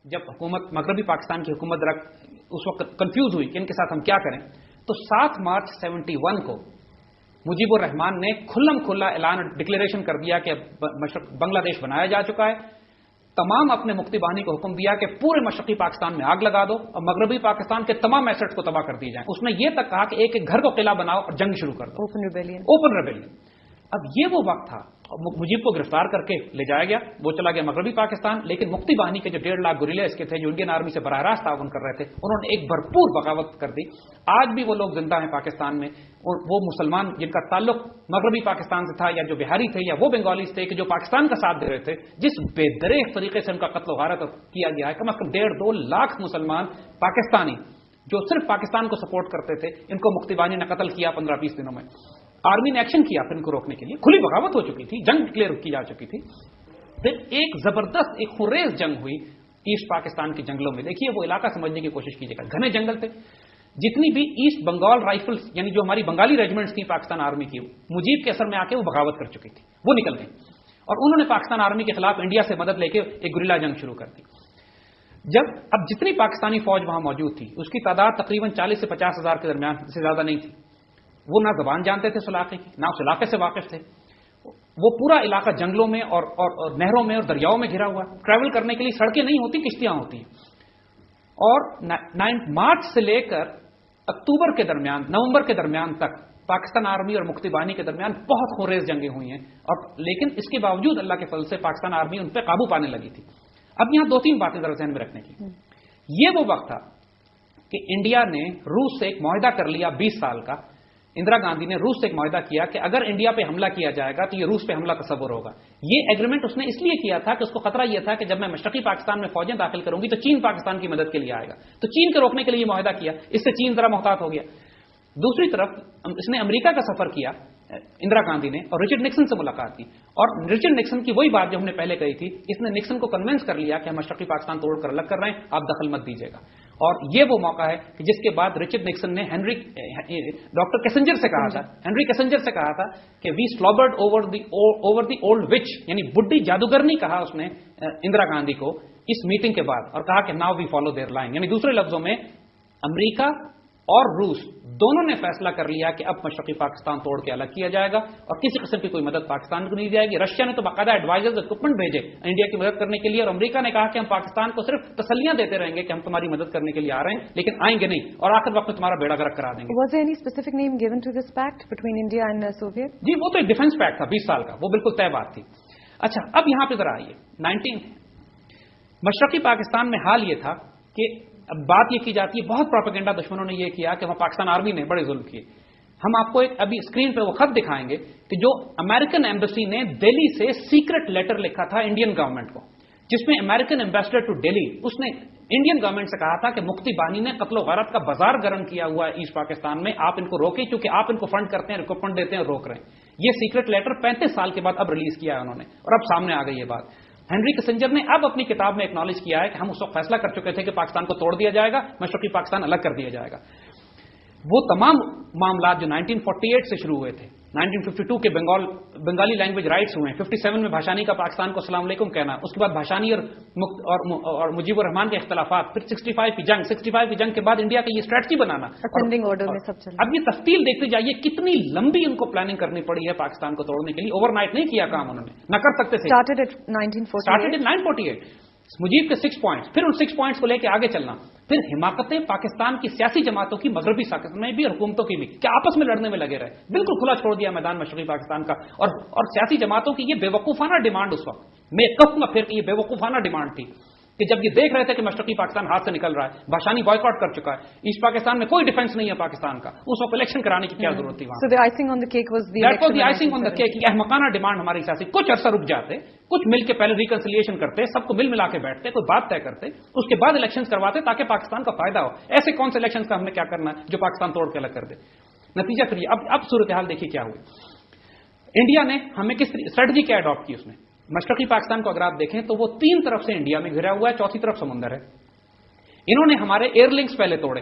جب حکومت مغربی پاکستان کی حکومت اس وقت کنفیوز ہوئی کہ ان کے ساتھ ہم کیا کریں، تو 7 مارچ 71 کو مجیب الرحمان نے کھلم کھلا اعلان ڈکلیریشن کر دیا کہ بنگلہ دیش بنایا جا چکا ہے. تمام اپنے مفتی بانی کو حکم دیا کہ پورے مشرقی پاکستان میں آگ لگا دو اور مغربی پاکستان کے تمام ایسٹس کو تباہ کر دیے جائیں. اس نے یہ تک کہا کہ ایک ایک گھر کو قلعہ بناؤ اور جنگ شروع کر دو. Open rebellion. اب یہ وہ وقت تھا، مجیب کو گرفتار کر کے لے جایا گیا، وہ چلا گیا مغربی پاکستان. لیکن مفتی بانی کے جو 1.5 لاکھ گوریلا اس کے تھے جو انڈین آرمی سے براہ راست تعاون کر رہے تھے، انہوں نے ایک بھرپور بغاوت کر دی. آج بھی وہ لوگ زندہ ہیں پاکستان میں، اور وہ مسلمان جن کا تعلق مغربی پاکستان سے تھا، یا جو بہاری تھے یا وہ بنگالیز تھے کہ جو پاکستان کا ساتھ دے رہے تھے، جس بے دریغ طریقے سے ان کا قتل و غارت کیا گیا ہے. کم از کم 1.5-2 لاکھ مسلمان پاکستانی جو صرف پاکستان کو سپورٹ کرتے تھے، ان کو مفتی بانی نے قتل کیا 15-20 دنوں میں. آرمی نے ایکشن کیا پھر ان کو روکنے کے لیے، کھلی بغاوت ہو چکی تھی، جنگ ڈکلیئر کی جا چکی تھی. پھر ایک زبردست ایک خریز جنگ ہوئی ایسٹ پاکستان کے جنگلوں میں. دیکھیے وہ علاقہ سمجھنے کی کوشش کیجیے گا، گھنے جنگل تھے. جتنی بھی ایسٹ بنگال رائفلز یعنی جو ہماری بنگالی ریجمنٹس تھیں پاکستان آرمی کی، مجیب کے اثر میں آ کے وہ بغاوت کر چکی تھی، وہ نکل گئی اور انہوں نے پاکستان آرمی کے خلاف انڈیا سے مدد لے کے ایک گریلا جنگ شروع کر دی. اب جتنی پاکستانی فوج وہاں موجود تھی اس کی تعداد تقریباً 40 سے 50 ہزار کے درمیان سے زیادہ نہیں تھی. وہ نہ زبان جانتے تھے اس علاقے کی، نہ اس علاقے سے واقف تھے. وہ پورا علاقہ جنگلوں میں اور نہروں میں اور دریاؤں میں گھرا ہوا. ٹریول کرنے کے لیے سڑکیں نہیں ہوتی، کشتیاں ہوتی ہیں. اور 9 مارچ سے لے کر اکتوبر کے درمیان، نومبر کے درمیان تک پاکستان آرمی اور مفتی بانی کے درمیان بہت خونریز جنگیں ہوئی ہیں. لیکن اس کے باوجود اللہ کے فضل سے پاکستان آرمی ان پہ قابو پانے لگی تھی. اب یہاں 2-3 باتیں ذرا ذہن میں رکھنے کی. یہ وہ وقت تھا کہ انڈیا نے روس سے ایک معاہدہ کر لیا 20 سال کا. اندرا گاندھی نے روس سے ایک معاہدہ کیا کہ اگر انڈیا پہ حملہ کیا جائے گا تو یہ روس پہ حملہ تصور ہوگا. یہ ایگریمنٹ اس نے اس لیے کیا تھا کہ اس کو خطرہ یہ تھا کہ جب میں مشرقی پاکستان میں فوجیں داخل کروں گی تو چین پاکستان کی مدد کے لیے آئے گا، تو چین کو روکنے کے لیے یہ معاہدہ کیا. اس سے چین ذرا محتاط ہو گیا. دوسری طرف اس نے امریکہ کا سفر کیا اندرا گاندھی نے اور رچرڈ نکسن سے ملاقات کی. اور رچرڈ نکسن کی وہی بات جو ہم نے پہلے کہی تھی، اس نے نکسن کو کنونس کر لیا کہ ہم مشرقی پاکستان توڑ کر الگ کر رہے ہیں، آپ دخل مت دیجیے گا. اور یہ وہ موقع ہے کہ جس کے بعد رچرڈ نکسن نے ڈاکٹر کیسنجر سے کہا تھا، ہنری کیسنجر سے کہا تھا کہ وی سلوبرڈ اوور دی اولڈ وچ، یعنی بڈھی جادوگرنی کہا اس نے اندرا گاندھی کو اس میٹنگ کے بعد، اور کہا کہ now we follow their line. یعنی دوسرے لفظوں میں امریکہ اور روس دونوں نے فیصلہ کر لیا کہ اب مشرقی پاکستان توڑ کے الگ کیا جائے گا اور کسی قسم کی کوئی مدد پاکستان کو نہیں دی جائے گی. رشیا نے تو باقاعدہ ایڈوائزرز اکوپمنٹ بھیجے انڈیا کی مدد کرنے کے لیے، اور امریکہ نے کہا کہ ہم پاکستان کو صرف تسلیاں دیتے رہیں گے کہ ہم تمہاری مدد کرنے کے لیے آ رہے ہیں لیکن آئیں گے نہیں، اور آخر وقت میں تمہارا بیڑا گرک کرا دیں گے. Was there any specific name given to this pact between India and Soviet? جی وہ تو ایک ڈیفنس پیکٹ تھا 20 سال کا، وہ بالکل طے بات تھی. اچھا اب یہاں پہ ذرا آئیے، مشرقی پاکستان میں حال یہ تھا کہ اب بات یہ کی جاتی ہے، بہت پروپیگنڈا دشمنوں نے یہ کیا کہ وہ پاکستان آرمی نے بڑے ظلم کیے. ہم آپ کو ایک ابھی اسکرین پہ وہ خط دکھائیں گے کہ جو امریکن ایمبیسی نے دہلی سے سیکرٹ لیٹر لکھا تھا انڈین گورنمنٹ کو، جس میں امریکن ایمبیسڈر ٹو دہلی اس نے انڈین گورنمنٹ سے کہا تھا کہ مفتی بانی نے قتل و غارت کا بازار گرم کیا ہوا ہے ایسٹ پاکستان میں، آپ ان کو روکیں کیونکہ آپ ان کو فنڈ کرتے ہیں، ریکروٹمنٹ دیتے ہیں، روک رہے ہیں. یہ سیکرٹ لیٹر 35 سال کے بعد اب ریلیز کیا ہے انہوں نے، اور اب سامنے آ گئی یہ بات. ہنری کیسنجر نے اب اپنی کتاب میں ایکنالج کیا ہے کہ ہم اس وقت فیصلہ کر چکے تھے کہ پاکستان کو توڑ دیا جائے گا، مشرقی پاکستان الگ کر دیا جائے گا. وہ تمام معاملات جو 1948 سے شروع ہوئے تھے، 1952 کے بنگالی لینگویج رائٹس ہوئے ہیں، 57 میں بھاشانی کا پاکستان کو السلام علیکم کہنا، اس کے بعد بھاشانی اور مجیب الرحمان کے اختلافات، پھر 65 کی جنگ کے بعد انڈیا کا یہ اسٹریٹجی بنانا. اب یہ تفصیل دیکھتے جائیے کتنی لمبی ان کو پلاننگ کرنی پڑی ہے پاکستان کو توڑنے کے لیے. اوور نائٹ نہیں کیا کام انہوں نے، نہ کر سکتے تھے. Started at 1948. مجیب کے 6 پوائنٹس، پھر ان 6 پوائنٹس کو لے کے آگے چلنا، پھر حماقتیں پاکستان کی سیاسی جماعتوں کی، مغربی ساکت میں بھی، حکومتوں کی بھی، کہ آپس میں لڑنے میں لگے رہے. بالکل کھلا چھوڑ دیا میدان مشرقی پاکستان کا. اور سیاسی جماعتوں کی یہ بے وقوفانہ ڈیمانڈ اس وقت، میں کہوں گا پھر کہ یہ بے وقوفانہ ڈیمانڈ تھی کہ جب یہ دیکھ رہے تھے کہ مشرقی پاکستان ہاتھ سے نکل رہا ہے، بھاشانی بائیکاٹ کر چکا ہے، ایسٹ پاکستان میں کوئی ڈیفنس نہیں ہے پاکستان کا، اس وقت الیکشن کرانے کی کیا ضرورت تھی وہاں. So the icing on the cake was the election. That was the icing on the cake. یہ احمقانہ ڈیمانڈ ہماری سیاسی، کچھ عرصہ رک جاتے، کچھ مل کے پہلے ریکنسیلیشن کرتے، سب کو مل ملا کے بیٹھتے، کوئی بات طے کرتے، اس کے بعد الیکشنز کرواتے تاکہ پاکستان کا فائدہ ہو. ایسے کون سے الیکشنز کا ہم نے کیا کرنا ہے جو پاکستان توڑ کے الگ کر دے. نتیجہ پھر اب صورتحال دیکھیے کیا ہوئی. انڈیا نے ہمیں کس اسٹریٹجی کیا اڈاپٹ کی اس نے. مشرقی پاکستان کو اگر آپ دیکھیں تو وہ 3 طرف سے انڈیا میں گھرا ہوا ہے، چوتھی طرف سمندر ہے. انہوں نے ہمارے ایئر لنکس پہلے توڑے،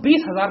20,000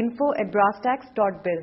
info@brasstax.biz।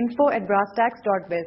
info@brasstax.biz।